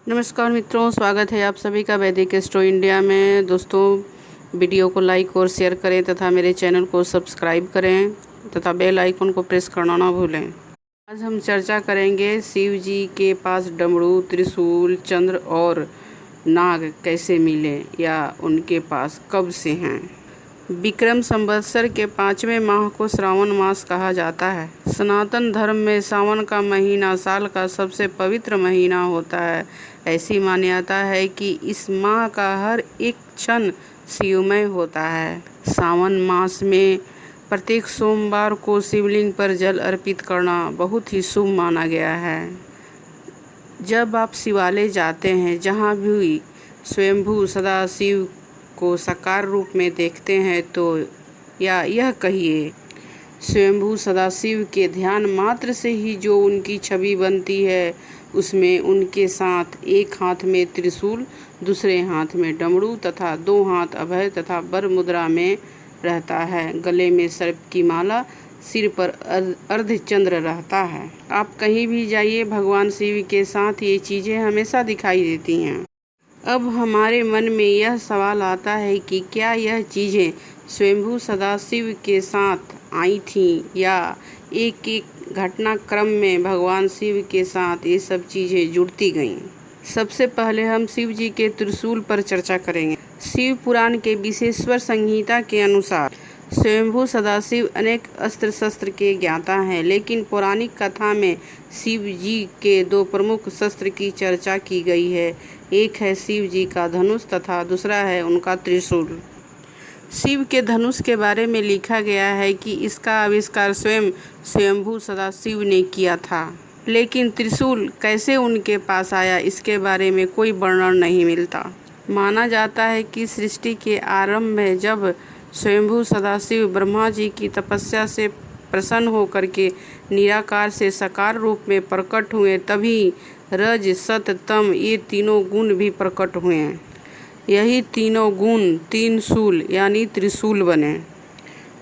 नमस्कार मित्रों, स्वागत है आप सभी का वैदिक एस्ट्रो इंडिया में। दोस्तों, वीडियो को लाइक और शेयर करें तथा मेरे चैनल को सब्सक्राइब करें तथा बेल आइकन को प्रेस करना ना भूलें। आज हम चर्चा करेंगे शिव जी के पास डमरू, त्रिशूल, चंद्र और नाग कैसे मिले या उनके पास कब से हैं। विक्रम संवत्सर के 5वें माह को श्रावण मास कहा जाता है। सनातन धर्म में सावन का महीना साल का सबसे पवित्र महीना होता है। ऐसी मान्यता है कि इस माह का हर एक क्षण शिवमय होता है। सावन मास में प्रत्येक सोमवार को शिवलिंग पर जल अर्पित करना बहुत ही शुभ माना गया है। जब आप शिवालय जाते हैं, जहाँ भी स्वयंभू सदाशिव को साकार रूप में देखते हैं, तो या यह कहिए स्वयंभू सदाशिव के ध्यान मात्र से ही जो उनकी छवि बनती है, उसमें उनके साथ एक हाथ में त्रिशूल, दूसरे हाथ में डमरू तथा दो हाथ अभय तथा वर मुद्रा में रहता है। गले में सर्प की माला, सिर पर अर्धचंद्र रहता है। आप कहीं भी जाइए, भगवान शिव के साथ ये चीज़ें हमेशा दिखाई देती हैं। अब हमारे मन में यह सवाल आता है कि क्या यह चीज़ें स्वयंभू सदाशिव के साथ आई थीं या एक एक घटनाक्रम में भगवान शिव के साथ ये सब चीज़ें जुड़ती गईं। सबसे पहले हम शिव जी के त्रिशूल पर चर्चा करेंगे। शिव पुराण के विशेश्वर संहिता के अनुसार स्वयंभू सदाशिव अनेक अस्त्र शस्त्र के ज्ञाता हैं, लेकिन पौराणिक कथा में शिव जी के दो प्रमुख शस्त्र की चर्चा की गई है। एक है शिव जी का धनुष तथा दूसरा है उनका त्रिशूल। शिव के धनुष के बारे में लिखा गया है कि इसका आविष्कार स्वयं स्वयंभू सदाशिव ने किया था, लेकिन त्रिशूल कैसे उनके पास आया, इसके बारे में कोई वर्णन नहीं मिलता। माना जाता है कि सृष्टि के आरंभ में जब स्वयंभू सदाशिव ब्रह्मा जी की तपस्या से प्रसन्न होकर के निराकार से साकार रूप में प्रकट हुए, तभी रज, सत, तम ये तीनों गुण भी प्रकट हुए। यही तीनों गुण तीन शूल यानी त्रिशूल बने।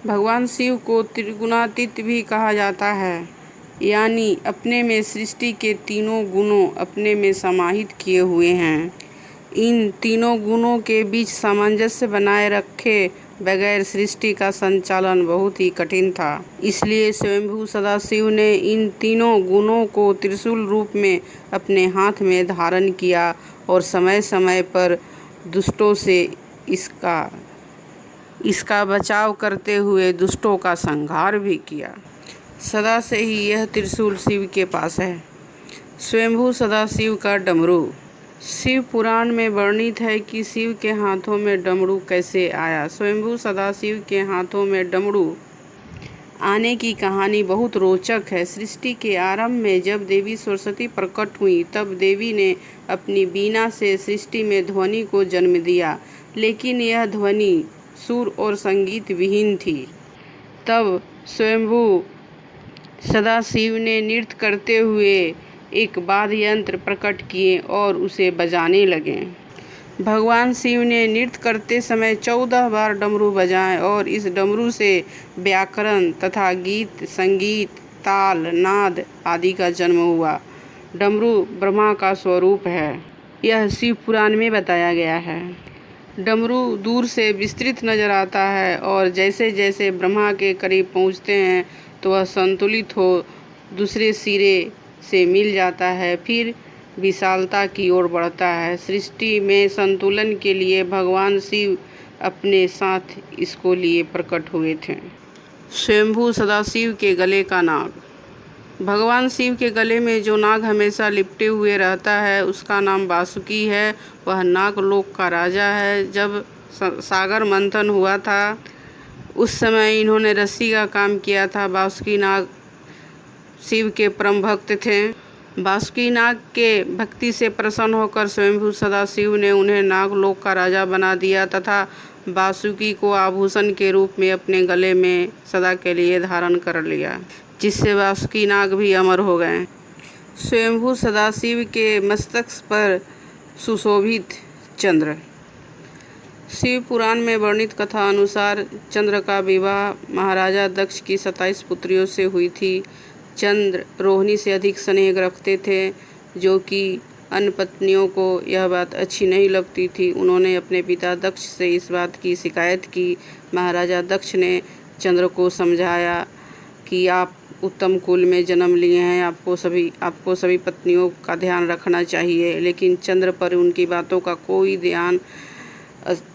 भगवान शिव को त्रिगुणातीत भी कहा जाता है, यानी अपने में सृष्टि के तीनों गुणों अपने में समाहित किए हुए हैं। इन तीनों गुणों के बीच सामंजस्य बनाए रखे बगैर सृष्टि का संचालन बहुत ही कठिन था। इसलिए स्वयंभू सदाशिव ने इन तीनों गुणों को त्रिशूल रूप में अपने हाथ में धारण किया और समय समय पर दुष्टों से इसका बचाव करते हुए दुष्टों का संहार भी किया। सदा से ही यह त्रिशूल शिव के पास है। स्वयंभू सदाशिव का डमरू। शिव पुराण में वर्णित है कि शिव के हाथों में डमरू कैसे आया। स्वयंभू सदाशिव के हाथों में डमरू आने की कहानी बहुत रोचक है। सृष्टि के आरंभ में जब देवी सरस्वती प्रकट हुई, तब देवी ने अपनी वीणा से सृष्टि में ध्वनि को जन्म दिया, लेकिन यह ध्वनि सुर और संगीत विहीन थी। तब स्वयंभू सदाशिव ने नृत्य करते हुए एक वाद्य यंत्र प्रकट किए और उसे बजाने लगे। भगवान शिव ने नृत्य करते समय 14 बार डमरू बजाए और इस डमरू से व्याकरण तथा गीत, संगीत, ताल, नाद आदि का जन्म हुआ। डमरू ब्रह्मा का स्वरूप है, यह शिव पुराण में बताया गया है। डमरू दूर से विस्तृत नजर आता है और जैसे जैसे ब्रह्मा के करीब पहुँचते हैं तो वह संतुलित हो दूसरे सिरे से मिल जाता है, फिर विशालता की ओर बढ़ता है। सृष्टि में संतुलन के लिए भगवान शिव अपने साथ इसको लिए प्रकट हुए थे। स्वयंभू सदाशिव के गले का नाग। भगवान शिव के गले में जो नाग हमेशा लिपटे हुए रहता है, उसका नाम वासुकी है। वह नागलोक का राजा है। जब सागर मंथन हुआ था, उस समय इन्होंने रस्सी का काम किया था। वासुकी नाग शिव के परम भक्त थे। वासुकी नाग के भक्ति से प्रसन्न होकर स्वयंभू सदाशिव ने उन्हें नागलोक का राजा बना दिया तथा वासुकी को आभूषण के रूप में अपने गले में सदा के लिए धारण कर लिया, जिससे वासुकी नाग भी अमर हो गए। स्वयंभू सदाशिव के मस्तक पर सुशोभित चंद्र। शिव पुराण में वर्णित कथा अनुसार चंद्र का विवाह महाराजा दक्ष की 27 पुत्रियों से हुई थी। चंद्र रोहिणी से अधिक स्नेह रखते थे, जो कि अन्य पत्नियों को यह बात अच्छी नहीं लगती थी। उन्होंने अपने पिता दक्ष से इस बात की शिकायत की। महाराजा दक्ष ने चंद्र को समझाया कि आप उत्तम कुल में जन्म लिए हैं, आपको सभी पत्नियों का ध्यान रखना चाहिए। लेकिन चंद्र पर उनकी बातों का कोई ध्यान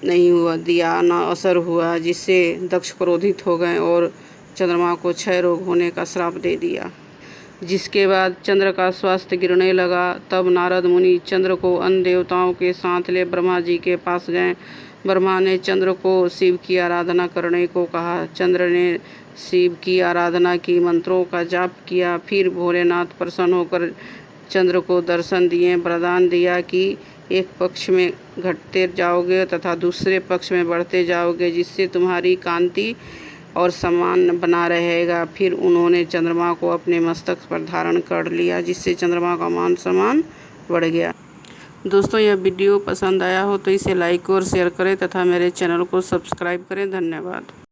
नहीं दिया, न असर हुआ, जिससे दक्ष क्रोधित हो गए और चंद्रमा को क्षय रोग होने का श्राप दे दिया, जिसके बाद चंद्र का स्वास्थ्य गिरने लगा। तब नारद मुनि चंद्र को अन्य देवताओं के साथ ले ब्रह्मा जी के पास गए। ब्रह्मा ने चंद्र को शिव की आराधना करने को कहा। चंद्र ने शिव की आराधना की, मंत्रों का जाप किया। फिर भोलेनाथ प्रसन्न होकर चंद्र को दर्शन दिए, वरदान दिया कि एक पक्ष में घटते जाओगे तथा दूसरे पक्ष में बढ़ते जाओगे, जिससे तुम्हारी कांति और सम्मान बना रहेगा। फिर उन्होंने चंद्रमा को अपने मस्तक पर धारण कर लिया, जिससे चंद्रमा का मान सम्मान बढ़ गया। दोस्तों, यह वीडियो पसंद आया हो तो इसे लाइक और शेयर करें तथा मेरे चैनल को सब्सक्राइब करें। धन्यवाद।